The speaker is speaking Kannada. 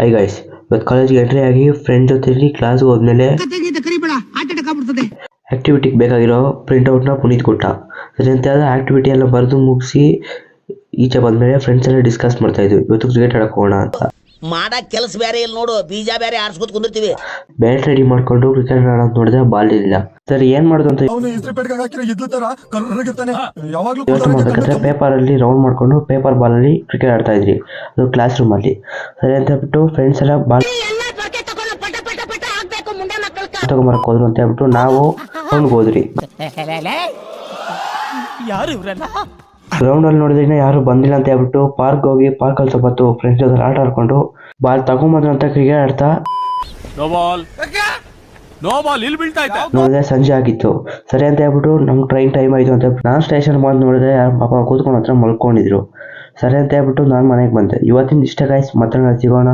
ಹೈ ಗೈಸ್, ಇವತ್ತು ಕಾಲೇಜ್ಗೆ ಎಂಟ್ರಿ ಆಗಿ ಫ್ರೆಂಡ್ ಜೊತೆಲಿ ಕ್ಲಾಸ್ಗೆ ಹೋದ್ಮೇಲೆ ಆಕ್ಟಿವಿಟಿಗೆ ಬೇಕಾಗಿರೋ ಪ್ರಿಂಟ್ಔಟ್ನ ಪುನೀತ್ ಕೊಟ್ಟ. ಸರಿ ಅಂತ ಆಕ್ಟಿವಿಟಿ ಎಲ್ಲ ಬರೆದು ಮುಗಿಸಿ ಈಚೆ ಬಂದ್ಮೇಲೆ ಫ್ರೆಂಡ್ಸ್ ಎಲ್ಲ ಡಿಸ್ಕಸ್ ಮಾಡ್ತಾ ಇದ್ವಿ, ಇವತ್ತು ಕ್ರಿಕೆಟ್ ಆಡಕ್ ಹೋಗೋಣ ಅಂತ. ಮಾಡಕ್ ಕೆಲಸ ಬೇರೆ ಇಲ್ಲ ನೋಡು, ಬೀಜ ಬೇರೆ ಆರಿಸ್ಕೊತ ಕುಂದಿರ್ತೀವಿ. ಬ್ಯಾಟ್ ರೆಡಿ ಮಾಡ್ಕೊಂಡು ಕ್ರಿಕೆಟ್ ಆಡೋದು ನೋಡಿದ್ರೆ ಬಾಲ್ ಇಲ್ಲ. ಸರಿ ಏನ್ ಮಾಡುದು ಅಂತ ಯೋಚನೆ ಮಾಡ್ಬೇಕಾದ್ರೆ ಪೇಪರ್ ಅಲ್ಲಿ ರೌಂಡ್ ಮಾಡ್ಕೊಂಡು ಪೇಪರ್ ಬಾಲ್ ಅಲ್ಲಿ ಕ್ರಿಕೆಟ್ ಆಡ್ತಾ ಇದ್ರಿ, ಅದು ಕ್ಲಾಸ್ ರೂಮ್ ಅಲ್ಲಿ. ಸರಿ ಅಂತ ಹೇಳ್ಬಿಟ್ಟು ಫ್ರೆಂಡ್ಸ್ ಎಲ್ಲ ಬಾಲ್ ತಗೊಂಬರಕ್ ಹೋದ್ರು ಅಂತ ಹೇಳ್ಬಿಟ್ಟು ನಾವು ಗ್ರೌಂಡ್ಗೆ ಹೋದ್ರಿ. ಗ್ರೌಂಡ್ ಅಲ್ಲಿ ನೋಡಿದ್ರೆ ಯಾರು ಬಂದಿಲ್ಲ ಅಂತ ಹೇಳ್ಬಿಟ್ಟು ಪಾರ್ಕ್ ಹೋಗಿ ಪಾರ್ಕ್ ಅಲ್ಲಿ ಸ್ವಲ್ಪ ಫ್ರೆಂಡ್ಸ್ ಜೊತೆ ಆಟ ಆಡ್ಕೊಂಡು ಬಾಲ್ ತಗೊಂಬಂದ್ರು ಅಂತ ಕ್ರಿಕೆಟ್ ಆಡ್ತಾ ನೋಡಿದ್ರೆ ಸಂಜೆ ಆಗಿತ್ತು. ಸರಿ ಅಂತ ಹೇಳ್ಬಿಟ್ಟು ನಮ್ಗೆ ಟ್ರೈನ್ ಟೈಮ್ ಆಯ್ತು ಅಂತ ಹೇಳ್ಬಿಟ್ಟು ನಾನು ಸ್ಟೇಷನ್ ಬಂದು ನೋಡಿದ್ರೆ ಪಾಪ ಕೂತ್ಕೊಂಡು ಹತ್ರ ಮಲ್ಕೊಂಡಿದ್ರು. ಸರಿ ಅಂತ ಹೇಳ್ಬಿಟ್ಟು ನಾನು ಮನೆಗೆ ಬಂದೆ. ಇವತ್ತಿನ ಇಷ್ಟ ಗೈಸ್, ಮತ್ತೆ ಸಿಗೋಣ.